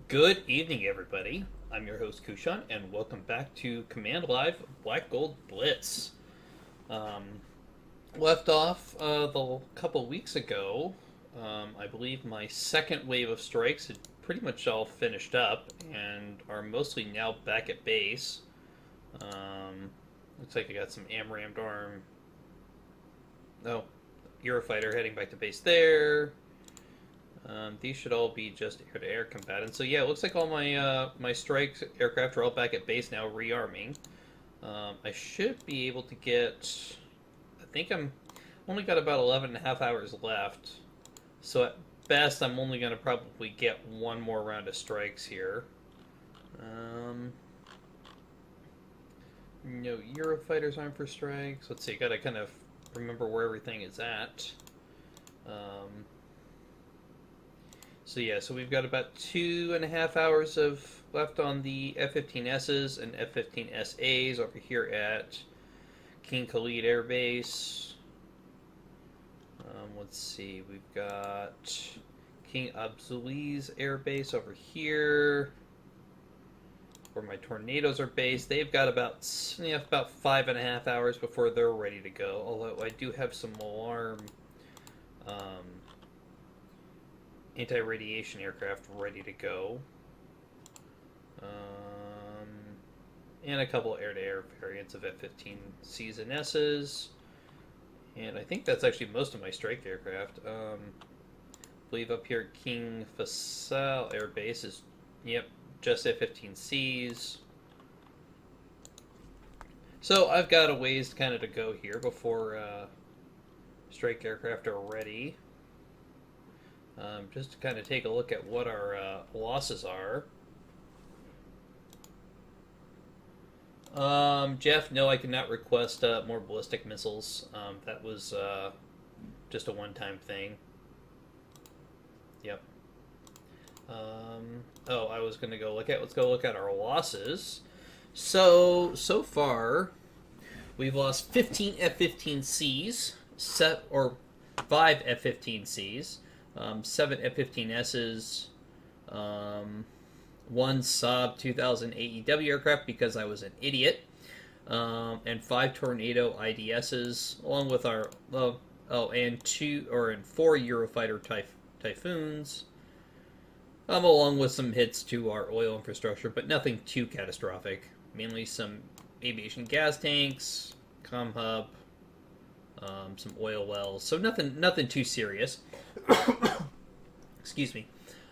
Good evening, everybody. I'm your host, Kushan, and welcome back to Command Live Black Gold Blitz. Um, Left off the couple weeks ago. I believe my second wave of strikes had pretty much all finished up and are mostly now back at base. Um, Looks like I got some AMRAMmed arm. No, Eurofighter heading back to base there. These should all be just air-to-air combatants. So yeah, it looks like all my strike aircraft are all back at base now, rearming. I should be able to get. I think I'm only got about 11 and a half hours left. So at best, I'm only going to probably get one more round of strikes here. No Eurofighters aren't for strikes. Let's see. Got to kind of remember where everything is at. So yeah, so we've got about 2.5 hours of left on the F-15Ss and F-15Sas over here at King Khalid Air Base. Let's see, we've got King Abdulaziz Air Base over here, where my tornadoes are based. They've got about 5.5 hours before they're ready to go. Although I do have some alarm. Anti-radiation aircraft ready to go. And a couple air-to-air variants of F-15Cs and S's. And I think that's actually most of my strike aircraft. I believe up here King Faisal Air Base is, just F-15Cs. So I've got a ways kind of to go here before strike aircraft are ready. Just to kind of take a look at what our losses are. Jeff, no, I cannot request more ballistic missiles. That was just a one-time thing. Yep. I was going to go look at. Let's go look at our losses. So far, we've lost 15 F-15Cs, 5 F-15Cs. 7 F-15Ss, 1 Saab 2000 AEW aircraft because I was an idiot, and 5 Tornado IDSs, along with our and 4 Eurofighter Typhoons, along with some hits to our oil infrastructure, but nothing too catastrophic. Mainly some aviation gas tanks, comm hub, some oil wells, so nothing too serious. Excuse me.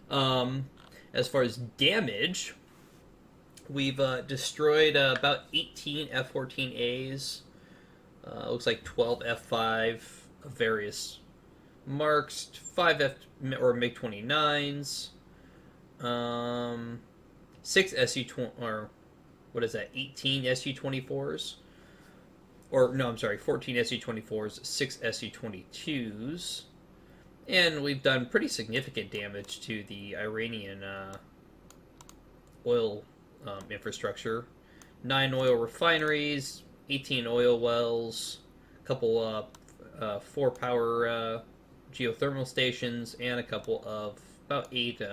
As far as damage, we've destroyed about 18 F-14As. Looks like 12 F-5 of various marks, 5 MiG-29s, 6 Su-20 or what is that? 18 Su-24s. Or no, I'm sorry, 14 Su-24s, 6 Su-22s. And we've done pretty significant damage to the Iranian oil infrastructure. 9 oil refineries, 18 oil wells, a couple 4 power geothermal stations, and a couple of about 8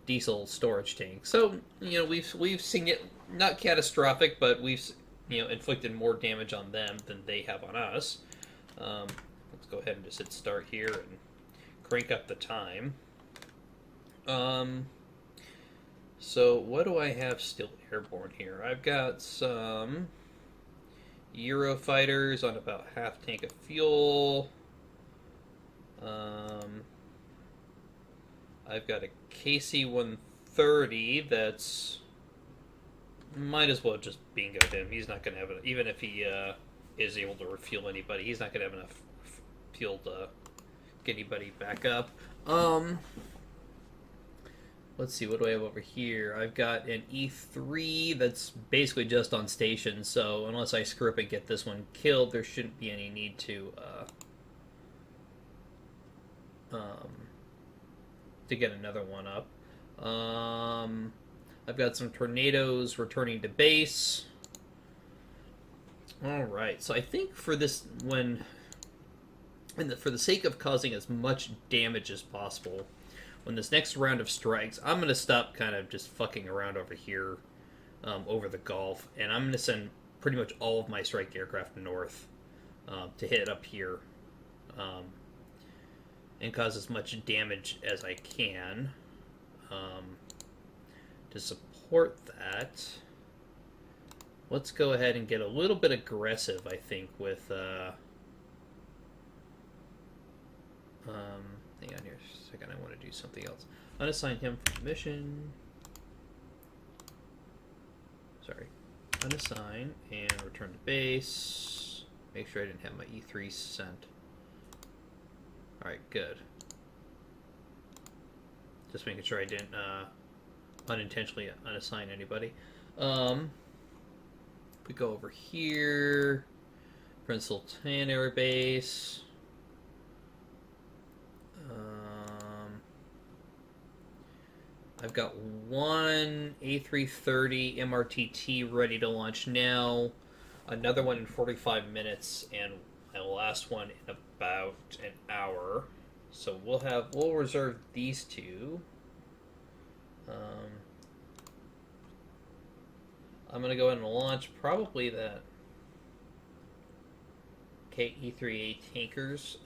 diesel storage tanks. So we've seen it, not catastrophic, but we've inflicted more damage on them than they have on us. Let's go ahead and just hit start here and crank up the time. So what do I have still airborne here? I've got some Eurofighters on about half tank of fuel. I've got a KC-130 that's might as well just bingo him. He's not going to have it, even if he is able to refuel anybody. He's not going to have enough fuel to get anybody back up. Let's see, what do I have over here? I've got an E3 that's basically just on station, so unless I screw up and get this one killed, there shouldn't be any need to get another one up. I've got some tornadoes returning to base. Alright, so I think for this, for the sake of causing as much damage as possible, when this next round of strikes, I'm going to stop kind of just fucking around over here, over the Gulf, and I'm going to send pretty much all of my strike aircraft north to hit up here and cause as much damage as I can to support that. Let's go ahead and get a little bit aggressive, I think, with... hang on here a second, I want to do something else. Unassign him from mission. Sorry. Unassign and return to base. Make sure I didn't have my E3 sent. Alright, good. Just making sure I didn't unintentionally unassign anybody. We go over here. Prince Sultan Air Base. I've got one A330 MRTT ready to launch now, another one in 45 minutes, and my last one in about an hour. So we'll reserve these two. I'm gonna go ahead and launch probably that E3A tankers.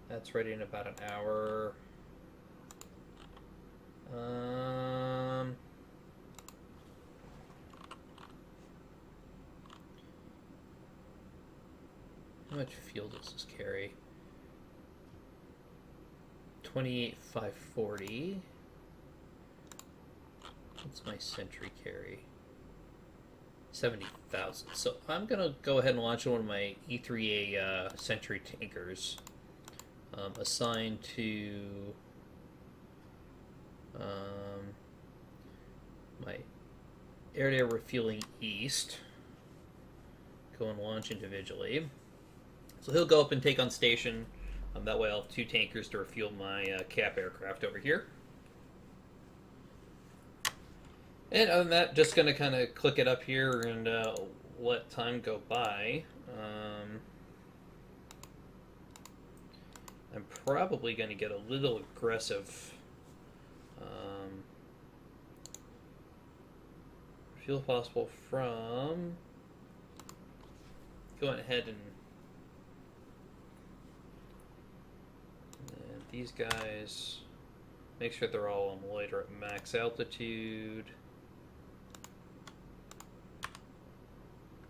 That's ready in about an hour. How much fuel does this carry? 28,540. What's my Sentry carry? 70,000. So I'm gonna go ahead and launch one of my E3A Sentry tankers. Assigned to my air-to-air refueling east. Go and launch individually. So he'll go up and take on station. That way I'll have two tankers to refuel my cap aircraft over here. And other than that, just going to kind of click it up here and let time go by. I'm probably going to get a little aggressive. Fuel possible from going ahead and these guys, make sure they're all on loiter at max altitude.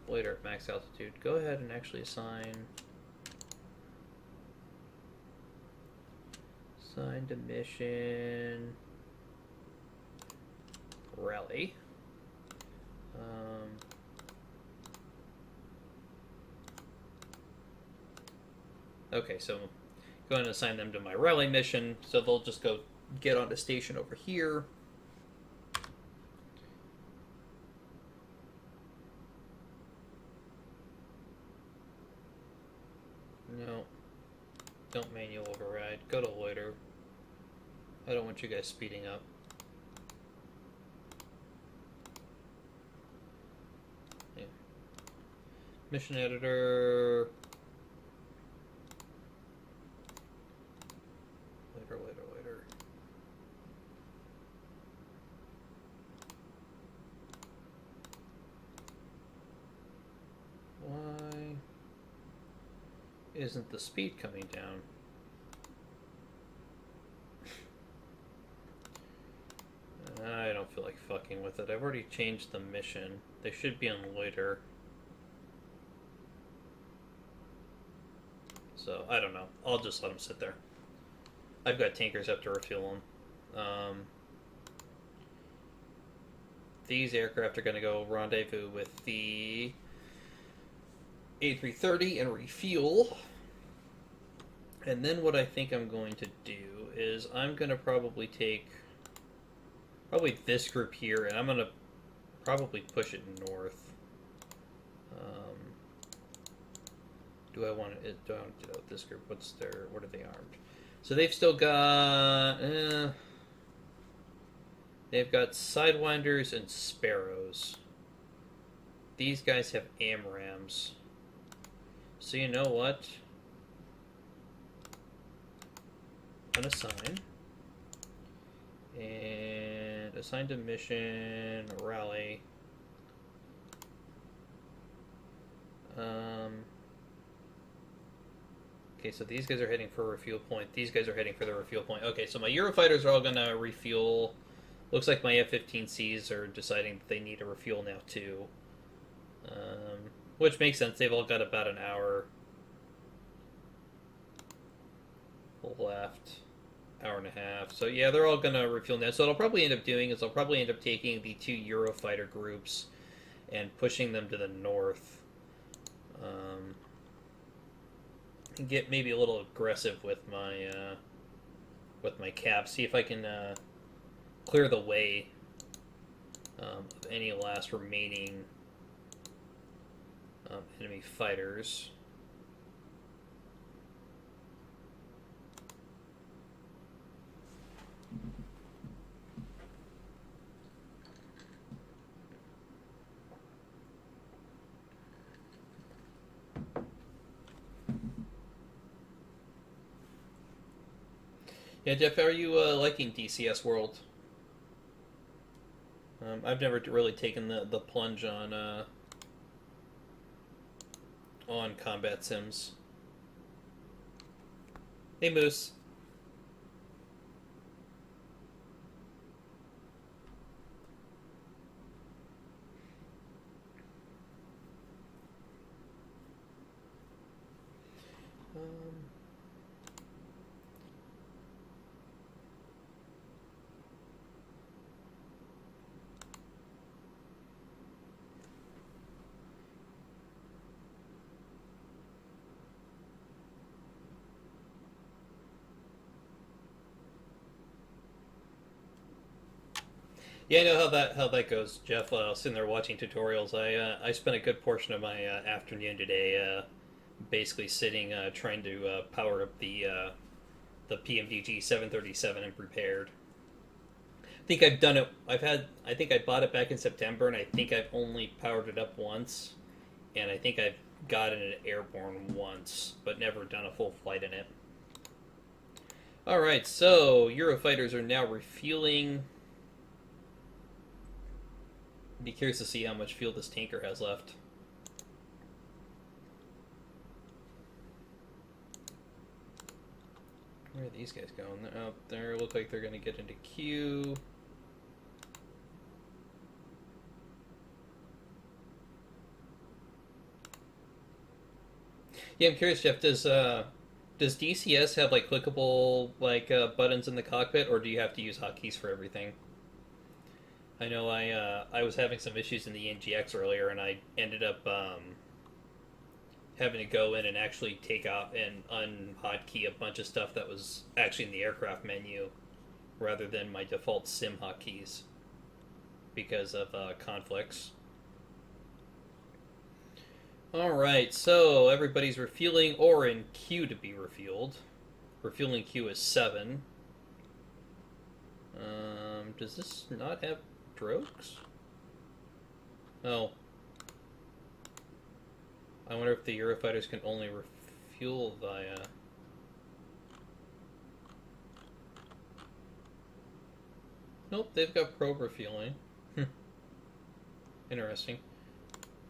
Loiter at max altitude. Go ahead and actually assign to mission rally. Okay, so go ahead and assign them to my rally mission, so they'll just go get onto station over here. No, don't manual override. Go to loiter. I don't want you guys speeding up. Yeah. Mission editor. Later. Why isn't the speed coming down? I don't feel like fucking with it. I've already changed the mission. They should be on loiter. So, I don't know. I'll just let them sit there. I've got tankers up to refuel them. These aircraft are going to go rendezvous with the A330 and refuel. And then what I think I'm going to do is I'm going to probably take this group here, and I'm going to probably push it north. Do I want to do this group? What are they armed? So they've still got they've got Sidewinders and Sparrows. These guys have AMRAAMs. So you know what? unassign. And assign to mission, rally. Okay, so these guys are heading for a refuel point. These guys are heading for the refuel point. Okay, so my Eurofighters are all going to refuel. Looks like my F-15Cs are deciding that they need a refuel now, too. Which makes sense. They've all got about an hour left. Hour and a half. So, yeah, they're all going to refuel now. So what I'll probably end up doing is I'll probably end up taking the 2 Eurofighter groups and pushing them to the north. And get maybe a little aggressive with my cap. See if I can clear the way of any last remaining enemy fighters. Yeah, Jeff, how are you liking DCS World? I've never really taken the plunge on combat sims. Hey, Moose. Yeah, I know how that goes, Jeff. I was sitting there watching tutorials. I spent a good portion of my afternoon today basically sitting trying to power up the PMDG 737 and prepared. I think I've done it. I think I bought it back in September, and I think I've only powered it up once, and I think I've gotten it airborne once, but never done a full flight in it. All right, so Eurofighters are now refueling. Be curious to see how much fuel this tanker has left. Where are these guys going? They're out there. Look like they're going to get into queue. Yeah, I'm curious, Jeff. Does DCS have like clickable buttons in the cockpit, or do you have to use hotkeys for everything? I know I was having some issues in the NGX earlier, and I ended up having to go in and actually take out and unhotkey a bunch of stuff that was actually in the aircraft menu rather than my default sim hotkeys because of conflicts. Alright, so everybody's refueling or in queue to be refueled. Refueling queue is 7. Does this not have strokes? Oh. I wonder if the Eurofighters can only refuel via... Nope, they've got probe refueling. Interesting.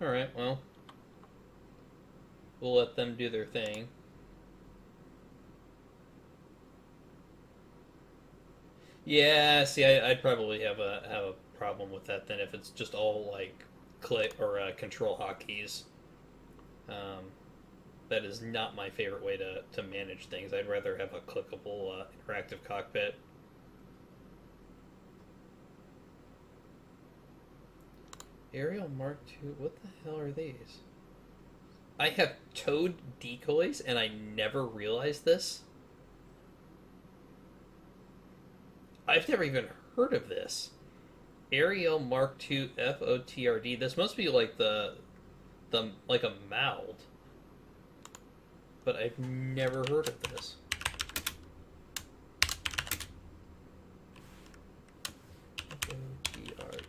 Alright, well. We'll let them do their thing. Yeah, see, I'd probably have a problem with that then if it's just all like click or control hotkeys. That is not my favorite way to manage things. I'd rather have a clickable interactive cockpit. Aerial Mark II, what the hell are these? I have towed decoys and I never realized this. I've never even heard of this. Ariel Mark II FOTRD. This must be like the like a mould. But I've never heard of this. FOTRD.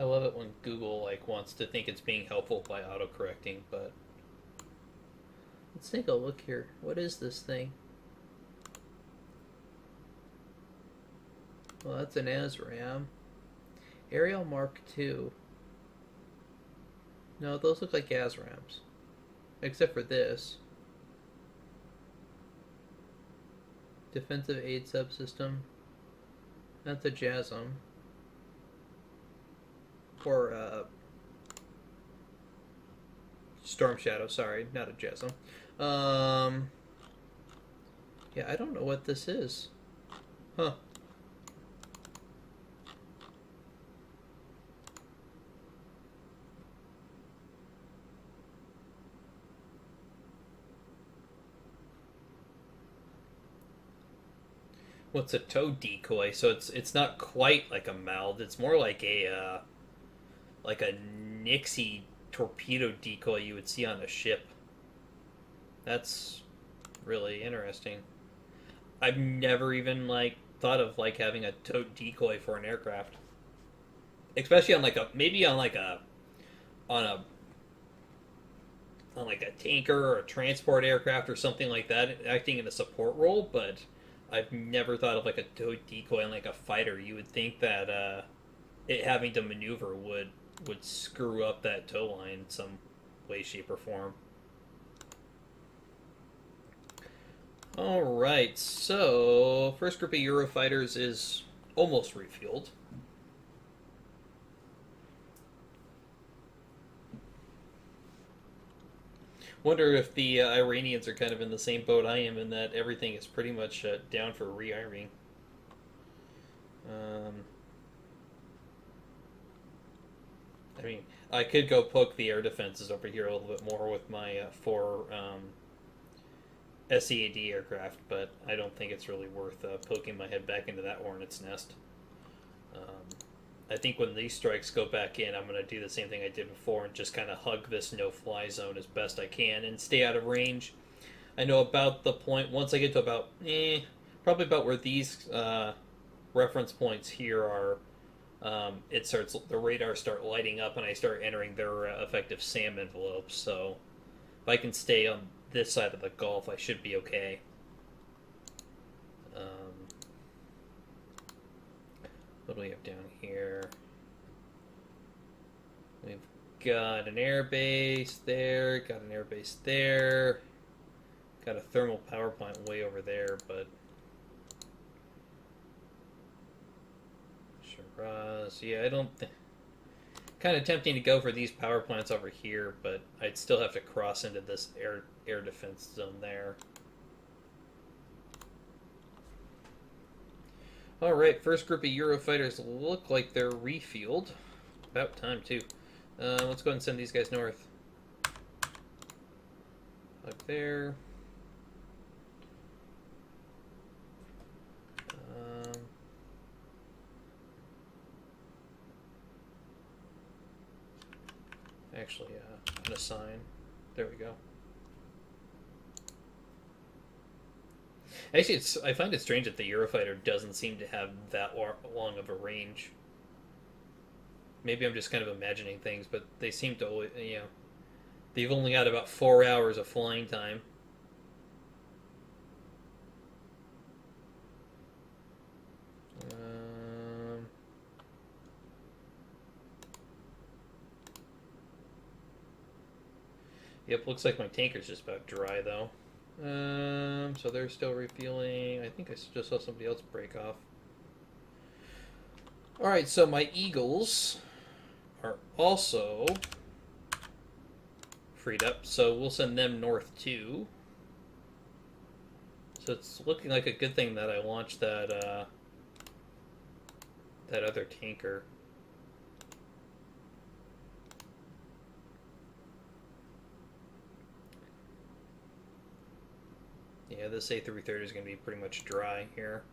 love it when Google like wants to think it's being helpful by autocorrecting, but let's take a look here. What is this thing? Well, that's an ASRAM. Aerial Mark II. No, those look like ASRAMs. Except for this. Defensive Aid Subsystem. That's a JASM. Or, Storm Shadow, sorry, not a JASM. Yeah, I don't know what this is. Huh. What's a tow decoy? So it's not quite like a meld. It's more like a Nixie torpedo decoy you would see on a ship. That's really interesting. I've never even like thought of like having a tow decoy for an aircraft, especially on like a maybe on a on like a tanker or a transport aircraft or something like that, acting in a support role. But I've never thought of like a tow decoy on like a fighter. You would think that it having to maneuver would screw up that tow line in some way, shape, or form. Alright, so first group of Eurofighters is almost refueled. Wonder if the Iranians are kind of in the same boat I am in that everything is pretty much down for re-arming. I mean, I could go poke the air defenses over here a little bit more with my four SEAD aircraft, but I don't think it's really worth poking my head back into that hornet's nest. I think when these strikes go back in, I'm going to do the same thing I did before and just kind of hug this no-fly zone as best I can and stay out of range. I know about the point, once I get to about, probably about where these reference points here are, the radar start lighting up and I start entering their effective SAM envelopes. So if I can stay on this side of the Gulf, I should be okay. What do we have down here? We've got an air base there, got an air base there, got a thermal power plant way over there, but Shiraz, yeah, I don't think. Kind of tempting to go for these power plants over here, but I'd still have to cross into this air defense zone there. Alright, first group of Eurofighters look like they're refueled. About time, too. Let's go ahead and send these guys north. Up there. Actually, unassign. There we go. Actually, I find it strange that the Eurofighter doesn't seem to have that long of a range. Maybe I'm just kind of imagining things, but they seem to always, they've only got about 4 hours of flying time. Yep, looks like my tanker's just about dry, though. So they're still refueling. I think I just saw somebody else break off. Alright, so my Eagles are also freed up, so we'll send them north too. So it's looking like a good thing that I launched that that other tanker. Yeah, this A330 is going to be pretty much dry here.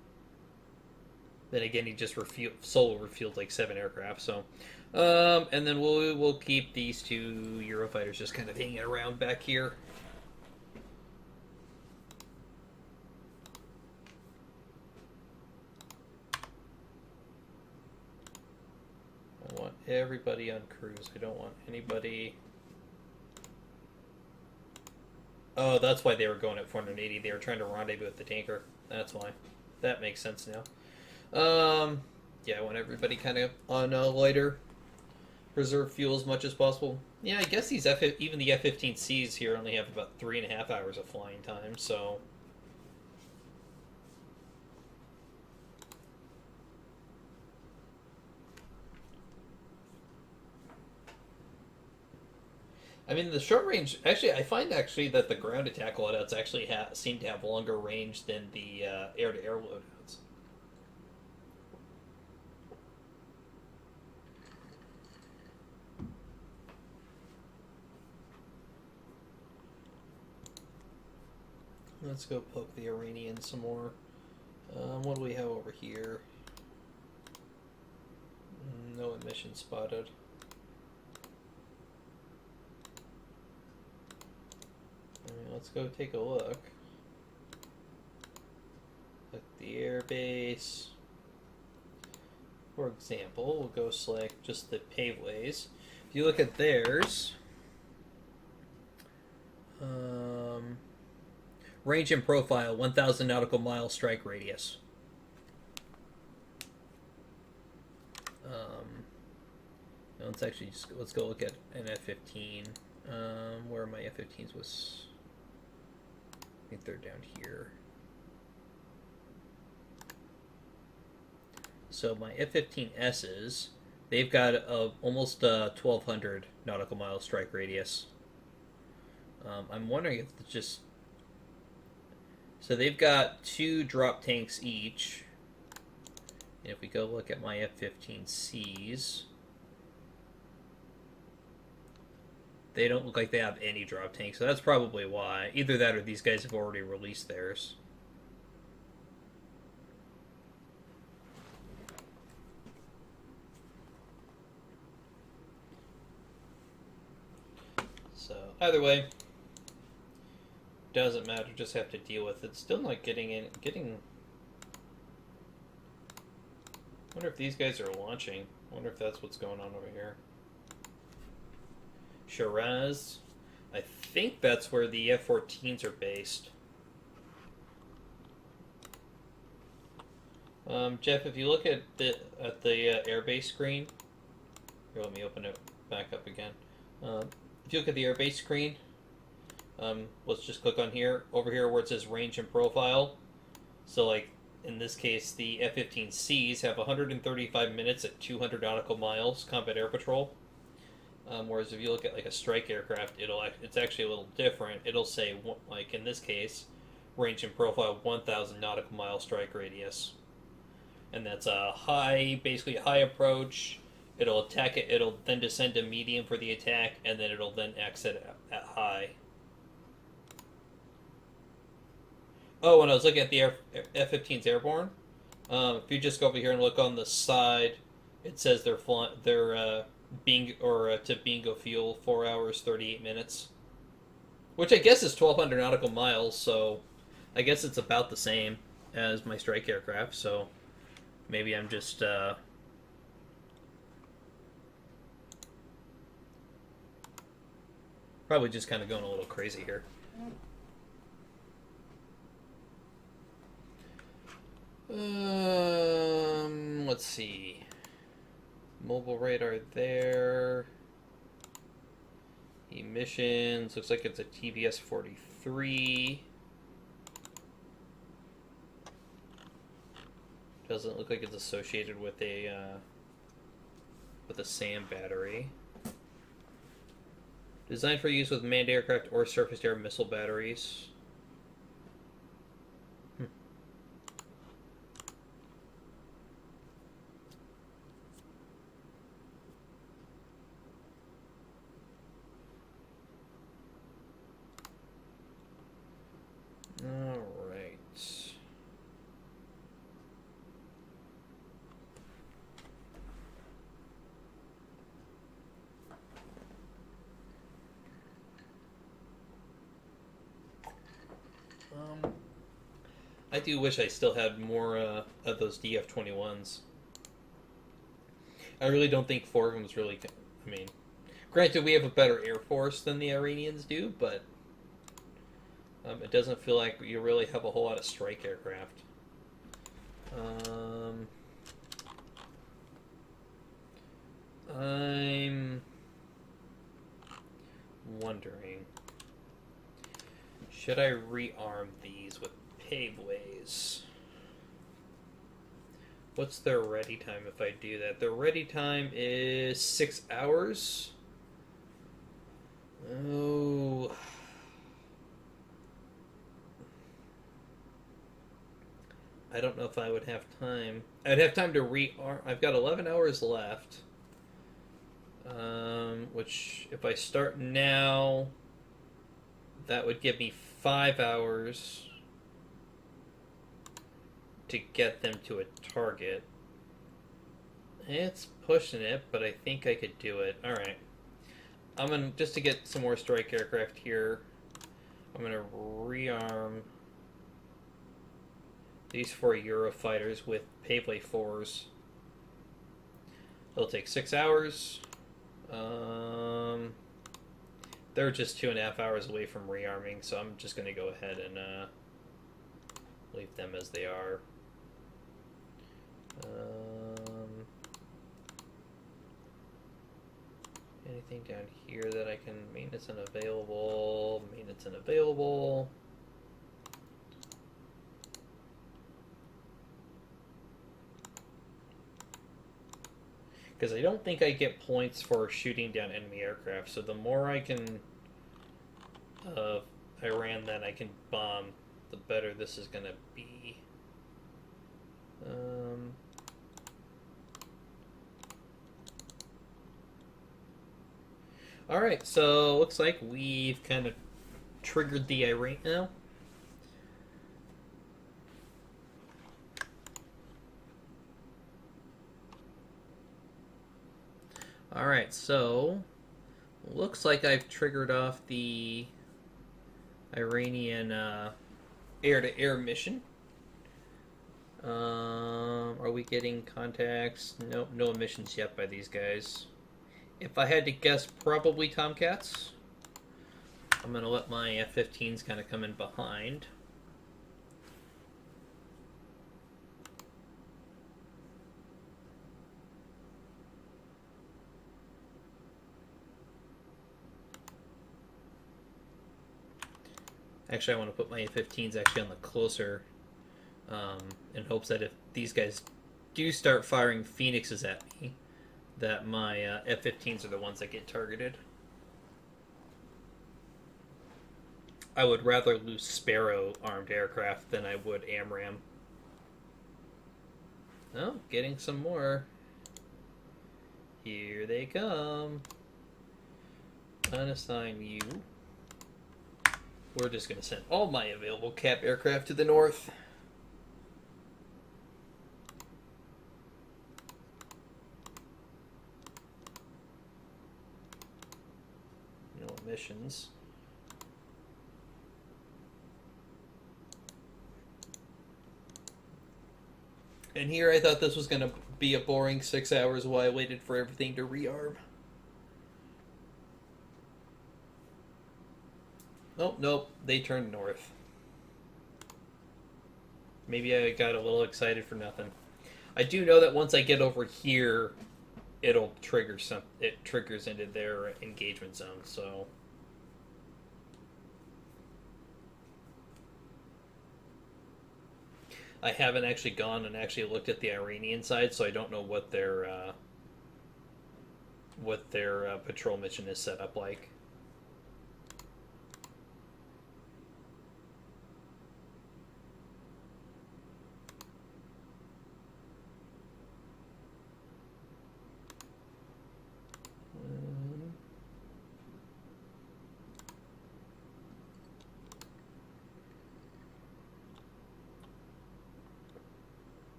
Then again, he just solo refueled like 7 aircraft, so... and then we'll keep these 2 Eurofighters just kind of hanging around back here. I want everybody on cruise. I don't want anybody... Oh, that's why they were going at 480. They were trying to rendezvous with the tanker. That's why. That makes sense now. Yeah, I want everybody kind of on lighter. Preserve fuel as much as possible. Yeah, I guess these even the F-15Cs here only have about 3.5 hours of flying time, so... I mean, the short range... Actually, I find that the ground attack loadouts actually seem to have longer range than the air-to-air loadouts. Let's go poke the Iranians some more. What do we have over here? No emission spotted. Let's go take a look at the airbase. For example, we'll go select just the paveways. If you look at theirs, range and profile, 1,000 nautical mile strike radius. Let's go look at an F-15. Where my F-15s was. I think they're down here. So my F-15Ss, they've got almost 1,200 nautical mile strike radius. I'm wondering if it's just... So they've got 2 drop tanks each. And if we go look at my F-15Cs, they don't look like they have any drop tanks, so that's probably why. Either that or these guys have already released theirs. So, either way, doesn't matter, just have to deal with it. Still not getting... I wonder if these guys are launching. I wonder if that's what's going on over here. Shiraz. I think that's where the F-14s are based. Jeff, if you look at the airbase screen, here, let me open it back up again. If you look at the airbase screen, let's just click on here, over here where it says range and profile. So, like in this case, the F-15Cs have 135 minutes at 200 nautical miles combat air patrol. Whereas if you look at like a strike aircraft, it's actually a little different. It'll say, like in this case, range and profile 1,000 nautical mile strike radius, and that's basically a high approach. It'll attack it. It'll then descend to medium for the attack, and then it'll then exit at high. Oh, and I was looking at the F-15's airborne. If you just go over here and look on the side, it says they're to bingo fuel 4 hours 38 minutes, which I guess is 1,200 nautical miles. So I guess it's about the same as my strike aircraft. So maybe I'm just probably just kind of going a little crazy here. Let's see. Mobile radar there. Emissions. Looks like it's a TBS 43. Doesn't look like it's associated with a SAM battery. Designed for use with manned aircraft or surface-to-air missile batteries. Alright. I do wish I still had more of those DF-21s. I really don't think 4 of them is really. I mean, granted, we have a better air force than the Iranians do, but it doesn't feel like you really have a whole lot of strike aircraft. I'm wondering, should I rearm these with paveways? What's their ready time if I do that? Their ready time is 6 hours. Oh. I don't know if I would have time. I'd have time to rearm. I've got 11 hours left. Which, if I start now, that would give me 5 hours to get them to a target. It's pushing it, but I think I could do it. Alright. I'm gonna, just to get some more strike aircraft here, I'm gonna rearm these 4 Eurofighters with paveway 4s. It'll take 6 hours. They're just 2.5 hours away from rearming, so I'm just going to go ahead and leave them as they are. Anything down here that I can maintenance unavailable, maintenance unavailable. Because I don't think I get points for shooting down enemy aircraft, so the more I can Iran that I can bomb, the better this is going to be. Alright, so looks like we've kind of triggered the Iran now. Alright, so looks like I've triggered off the Iranian air-to-air mission. Are we getting contacts? Nope, no emissions yet by these guys. If I had to guess, probably Tomcats. I'm going to let my F-15s kind of come in behind. Actually, I want to put my F-15s actually on the closer, in hopes that if these guys do start firing Phoenixes at me, that my F-15s are the ones that get targeted. I would rather lose Sparrow armed aircraft than I would AMRAAM. Oh, getting some more. Here they come. Unassign you. We're just going to send all my available cap aircraft to the north. No emissions. And here I thought this was going to be a boring 6 hours while I waited for everything to rearm. Oh, nope, they turned north. Maybe I got a little excited for nothing. I do know that once I get over here, it'll trigger some. It triggers into their engagement zone, so. I haven't actually gone and actually looked at the Iranian side, so I don't know what their patrol mission is set up like.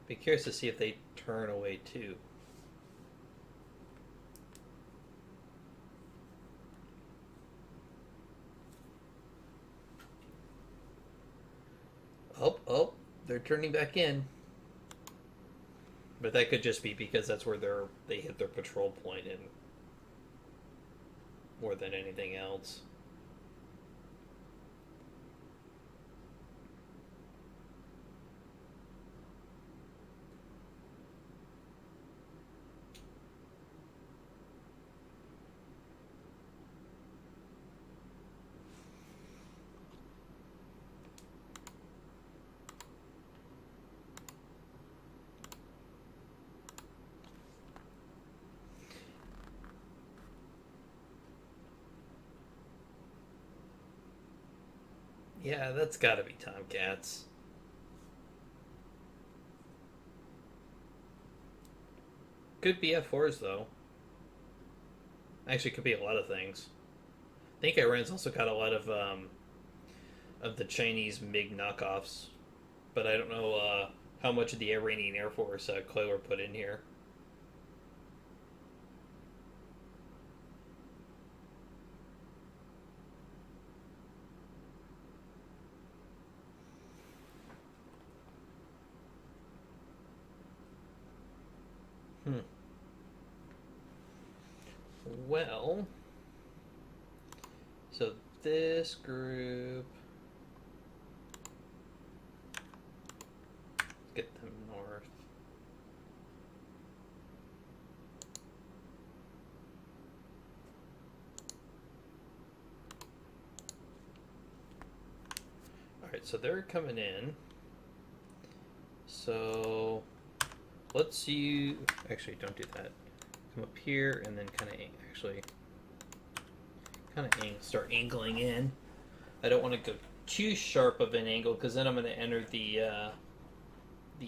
Be curious to see if they turn away too. they're turning back in. But that could just be because that's where they hit their patrol point in more than anything else. Yeah, that's gotta be Tomcats. Could be F4s, though. Actually, could be a lot of things. I think Iran's also got a lot of the Chinese MiG knockoffs, but I don't know how much of the Iranian Air Force Clover put in here. Well, so this group, get them north. Alright, so they're coming in. So let's see. Actually, don't do that. Come up here and then kind of start angling in. I don't want to go too sharp of an angle because then I'm going to enter the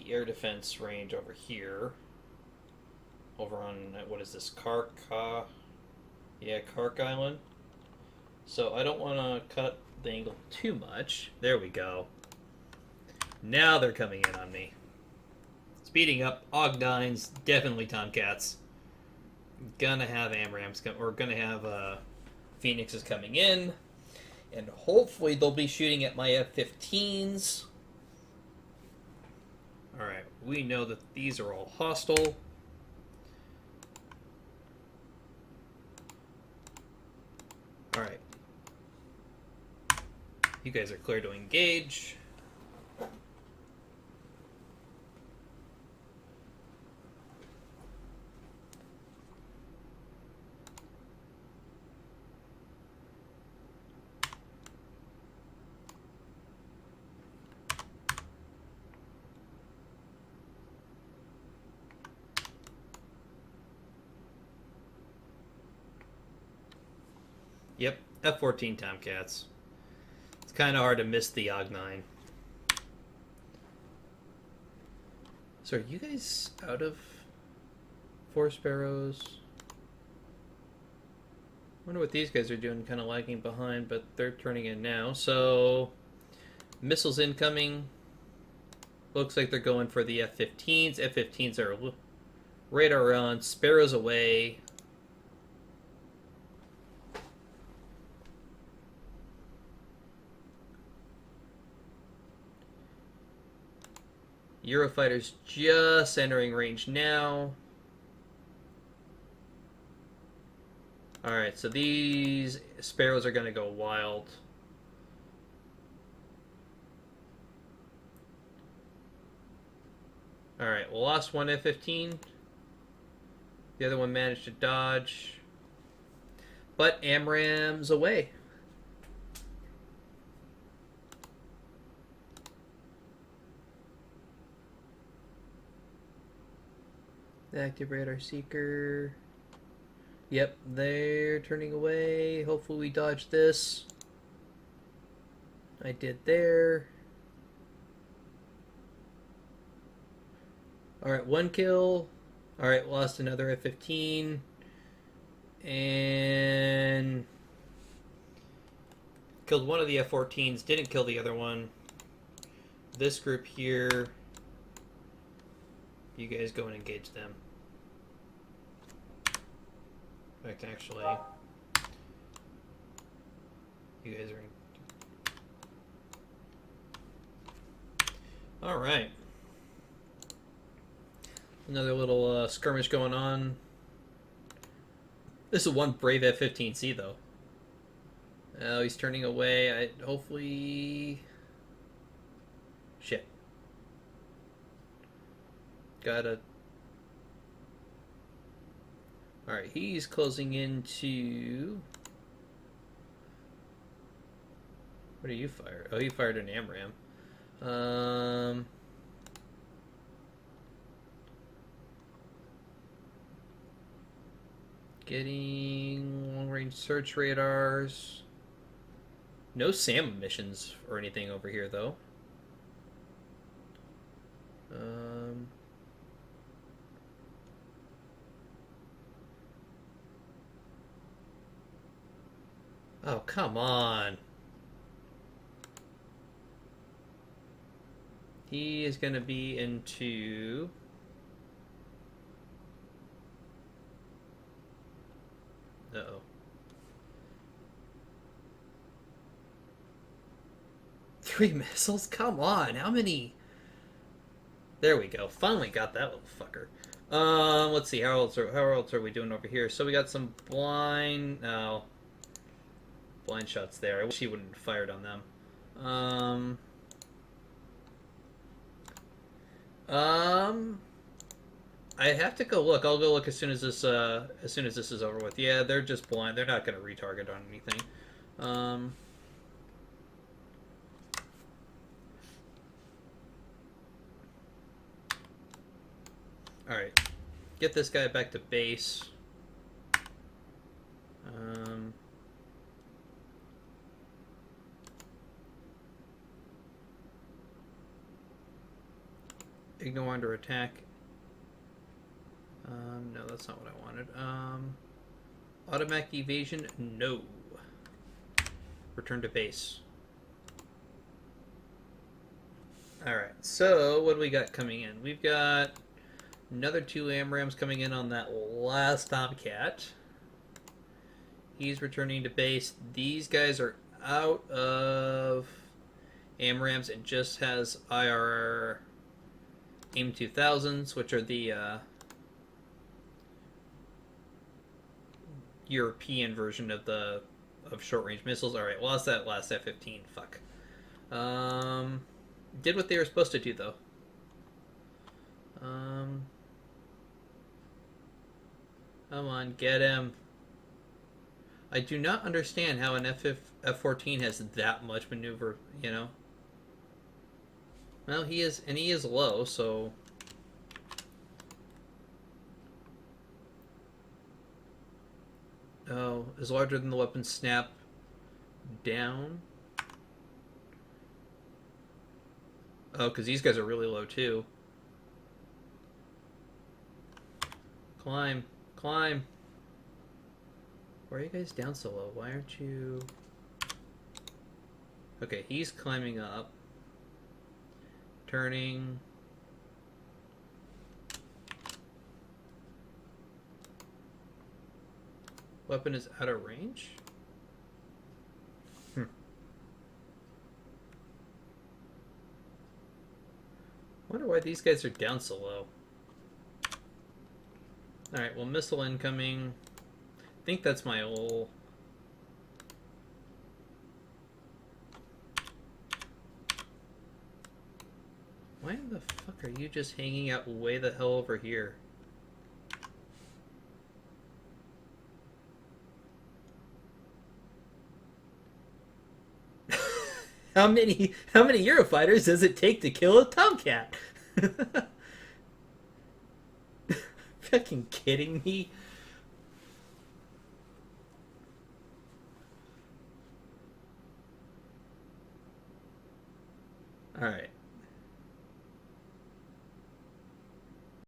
air defense range over here. Over on what is this, Kark Island. So I don't want to cut the angle too much. There we go. Now they're coming in on me. Speeding up. Og-9s, definitely Tomcats. Gonna have AMRAAMs or gonna have Phoenixes coming in, and hopefully they'll be shooting at my F-15s. All right, we know that these are all hostile. All right, you guys are clear to engage. Yep, F-14 Tomcats. It's kind of hard to miss the Og-9. So are you guys out of 4 Sparrows? Wonder what these guys are doing, kind of lagging behind, but they're turning in now. So missiles incoming. Looks like they're going for the F-15s. F-15s are radar on. Sparrows away. Eurofighters just entering range now. Alright, so these Sparrows are going to go wild. Alright, we lost one F-15. The other one managed to dodge. But AMRAAM's away. Active radar seeker. Yep, they're turning away. Hopefully we dodge this. I did there. Alright, 1 kill. Alright, lost another F-15. And killed one of the F-14s. Didn't kill the other one. This group here, you guys go and engage them. In fact, actually, you guys are All right. Another little skirmish going on. This is one brave F-15C though. Oh, he's turning away. Hopefully. Shit. Gotta. Alright, he's closing into. What did you fire? Oh, he fired an AMRAAM. Getting long-range search radars. No SAM missions or anything over here, though. Oh, come on. He is going to be into... Uh-oh. Three missiles? Come on. How many? There we go. Finally got that little fucker. Let's see. How else are we doing over here? So we got some blind... No. Blind shots there. I wish he wouldn't have fired on them. I have to go look. I'll go look as soon as this is over with. Yeah, they're just blind. They're not going to retarget on anything. All right, get this guy back to base. Ignore under attack. No, that's not what I wanted. Automatic evasion, no. Return to base. Alright, so what do we got coming in? We've got another 2 AMRAAMs coming in on that last Tomcat. He's returning to base. These guys are out of AMRAAMs. It just has IR AIM 2000s, which are the European version of short range missiles. All right, well that's that last F-15. Fuck. Did what they were supposed to do though. Come on, get him. I do not understand how an F-14 has that much maneuver. You know. Well, he is low, so. Oh, is larger than the weapon snap down? Oh, because these guys are really low too. Climb, climb. Why are you guys down so low? Why aren't you? Okay, he's climbing up. Turning. Weapon is out of range? Wonder why these guys are down so low. Alright, well, missile incoming. I think that's my old... Why the fuck are you just hanging out way the hell over here? How many Eurofighters does it take to kill a Tomcat? Fucking kidding me? Alright.